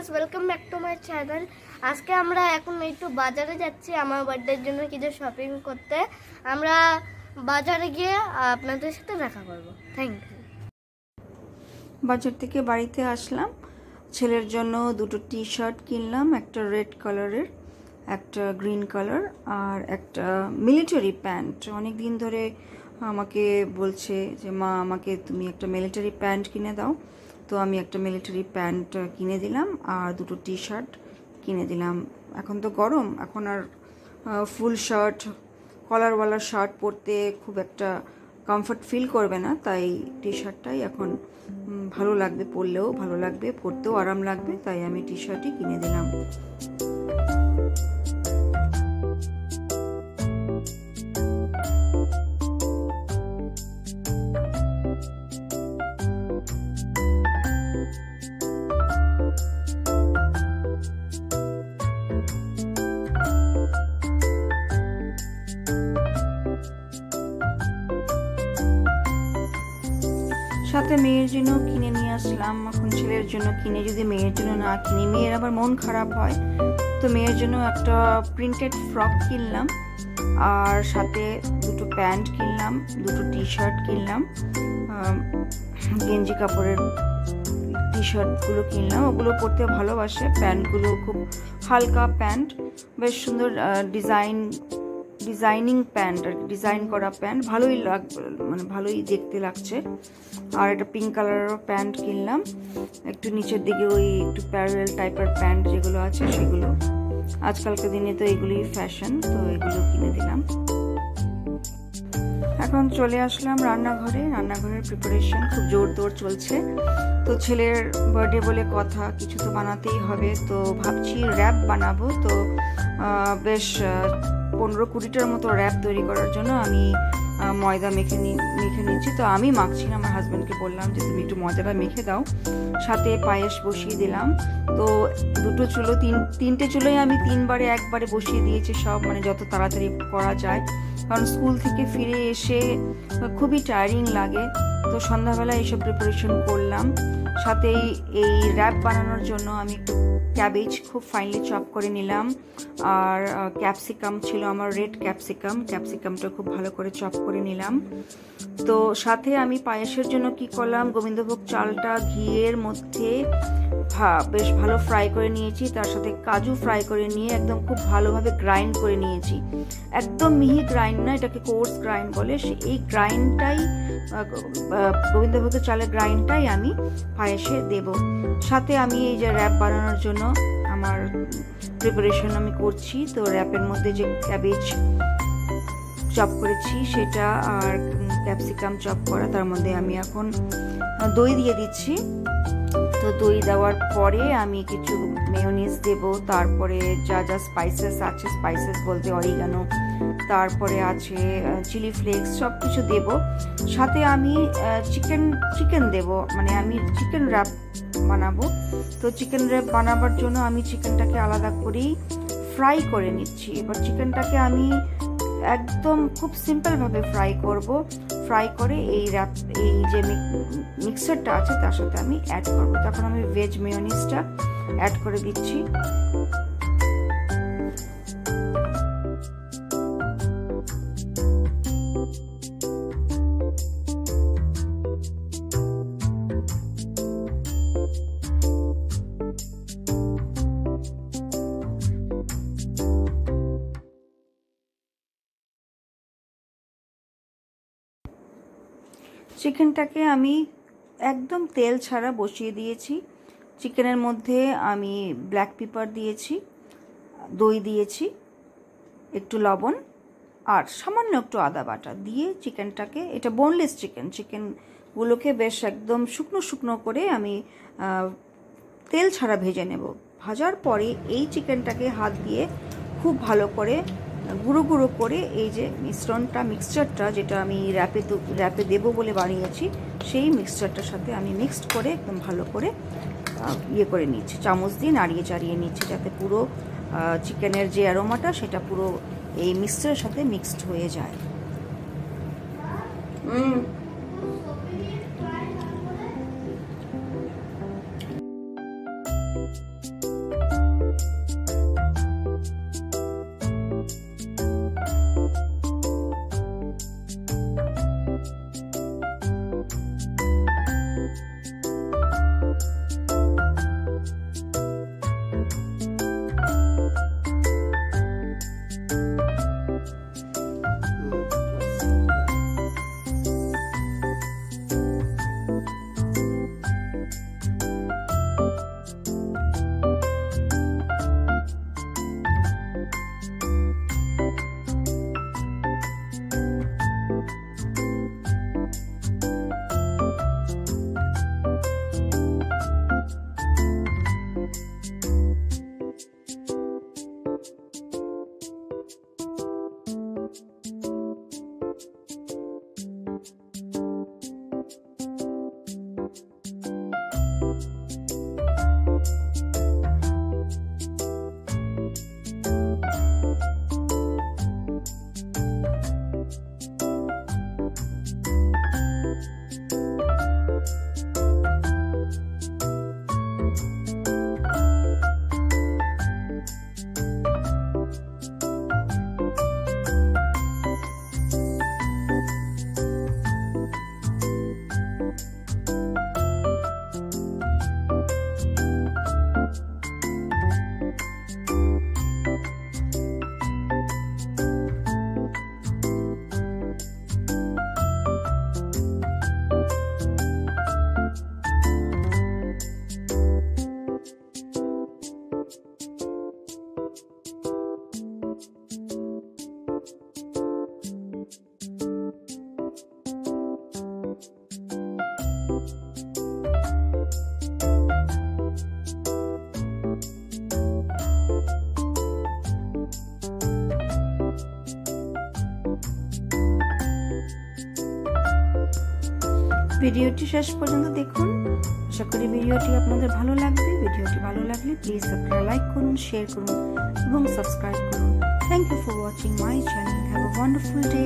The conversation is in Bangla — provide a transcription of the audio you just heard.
Viewers, welcome back to my channel. আজকে আমরা এখন একটু বাজারে যাচ্ছি আমার বার্থডের জন্য কিছু শপিং করতে। আমরা বাজারে গিয়ে আপনাদের সাথে দেখা করব। Thank you. বাজার থেকে বাড়িতে আসলাম, ছেলের জন্য দুটো টি শার্ট কিনলাম, একটা রেড কালারের, একটা গ্রিন কালার আর একটা মিলিটারি প্যান্ট। অনেক দিন ধরে আমাকে বলছে যে মা আমাকে তুমি একটা মিলিটারি প্যান্ট কিনে দাও, তো আমি একটা মিলিটারি প্যান্ট কিনে দিলাম আর দুটো টি শার্ট কিনে দিলাম। এখন তো গরম, এখন আর ফুল শার্ট কলারওয়ালা শার্ট পরতে খুব একটা কমফর্ট ফিল করবে না, তাই টি শার্টটাই এখন ভালো লাগবে, পরলেও ভালো লাগবে, পরতেও আরাম লাগবে, তাই আমি টি শার্টই কিনে দিলাম। সাথে মেয়ের জন্য কিনে নিয়ে আসলাম। এখন ছেলের জন্য কিনে যদি মেয়ের জন্য না কিনি, মেয়ের আবার মন খারাপ হয়, তো মেয়ের জন্য একটা প্রিন্টেড ফ্রক কিনলাম আর সাথে দুটো প্যান্ট কিনলাম, দুটো টি শার্ট কিনলাম, গেঞ্জি কাপড়ের টি শার্টগুলো কিনলাম, ওগুলো পরতে ভালোবাসে। প্যান্টগুলো খুব হালকা প্যান্ট, বেশ সুন্দর ডিজাইনিং প্যান্ট আর ডিজাইন করা প্যান্ট, ভালোই মানে ভালোই দেখতে লাগছে। আর একটা পিঙ্ক কালারেরও প্যান্ট কিনলাম, একটু নিচের দিকে ওই একটু প্যারারেল টাইপের প্যান্ট যেগুলো আছে সেগুলো, আজকালকার দিনে তো এগুলোই ফ্যাশন, তো এগুলো কিনে দিলাম। এখন চলে আসলাম রান্নাঘরের প্রিপারেশন খুব জোরদার চলছে। তো ছেলের বার্থডে বলে কথা, কিছু তো বানাতেই হবে, তো ভাবছি র্যাপ বানাবো। তো বেশ 15-20টার মতো র্যাপ তৈরি করার জন্য আমি ময়দা মেখে নিচ্ছি। তো আমি মাখছি না, আমার হাজব্যান্ডকে বললাম যে তুমি একটু ময়দাটা মেখে দাও, সাথে পায়েস বসিয়ে দিলাম। তো দুটো চুলো, তিনটে চুলোই আমি একবারে বসিয়ে দিয়েছি সব, মানে যত তাড়াতাড়ি করা যায়, কারণ স্কুল থেকে ফিরে এসে খুবই টায়ারিং লাগে। তো সন্ধ্যাবেলা এইসব প্রিপারেশন করলাম। সাথে এই র্যাপ বানানোর জন্য আমি একটু ক্যাবেজ খুব ফাইনলি চপ করে নিলাম, আর ক্যাপসিকাম ছিল আমার, রেড ক্যাপসিকামটা খুব ভালো করে চপ করে নিলাম। তো সাথে আমি পায়েসের জন্য কি করলাম, গোবিন্দভোগ চালটা ঘিয়ের মধ্যে বেশ ভালো ফ্রাই করে নিয়েছি, তার সাথে কাজু ফ্রাই করে নিয়ে একদম খুব ভালোভাবে গ্রাইন্ড করে নিয়েছি। একদম মিহি গ্রাইন্ড না, এটাকে কোর্স গ্রাইন্ড বলে। এই গ্রাইন্ডটাই, গোবিন্দভোগের চালের গ্রাইন্ডটাই আমি পায়েসে দেব। সাথে আমি এই যে র্যাপ বানানোর জন্য আমার প্রিপারেশন আমি করছি। তো র্যাপের মধ্যে যে ক্যাবেজ চপ করেছি সেটা আর ক্যাপসিকাম চপ করা, তার মধ্যে আমি এখন দই দিয়ে দিচ্ছি। তো দই দেওয়ার পরে আমি কিছু মেয়োনিজ দেব, তারপরে যা যা স্পাইসেস আছে, স্পাইসেস বলতে অরিগানো, তারপরে আছে চিলি ফ্লেক্স, সব কিছু দেব। সাথে আমি চিকেন দেব, মানে আমি চিকেন র্যাপ বানাবো। তো চিকেন র্যাপ বানাবার জন্য আমি চিকেনটাকে আলাদা করেই ফ্রাই করে নিচ্ছি। এবার চিকেনটাকে আমি একদম খুব সিম্পলভাবে ফ্রাই করব। ফ্রাই করে এই যে মিক্সারটা আছে তার সাথে আমি অ্যাড করব। তখন আমি ভেজ মেয়োনিজটা অ্যাড করে দিচ্ছি। চিকেনটাকে আমি একদম তেল ছাড়া বসিয়ে দিয়েছি। চিকেনের মধ্যে আমি ব্ল্যাক পেপার দিয়েছি, দই দিয়েছি, একটু লবণ আর সামান্য একটু আদা বাটা দিয়ে চিকেনটাকে, এটা বোনলেস চিকেনগুলোকে বেশ একদম শুকনো করে আমি তেল ছাড়া ভেজে নেব। ভাজার পরে এই চিকেনটাকে হাত দিয়ে খুব ভালো করে গুঁড়ো করে এই যে মিক্সচারটা যেটা আমি র্যাপে দেবো বলে বানিয়েছি, সেই মিক্সচারটার সাথে আমি মিক্সড করে একদম ভালো করে করে নিচ্ছি, চামচ দিয়ে নাড়িয়ে চাড়িয়ে নিচ্ছি, যাতে পুরো চিকেনের যে অ্যারোমাটা সেটা পুরো এই মিক্সচারের সাথে মিক্সড হয়ে যায়। ভিডিওটি শেষ পর্যন্ত দেখুন। আশা করি ভিডিওটি আপনাদের ভালো লাগবে। ভিডিওটি ভালো লাগলে প্লিজ আপনারা লাইক করুন, শেয়ার করুন এবং সাবস্ক্রাইব করুন। Thank you for watching my channel. Have a wonderful day.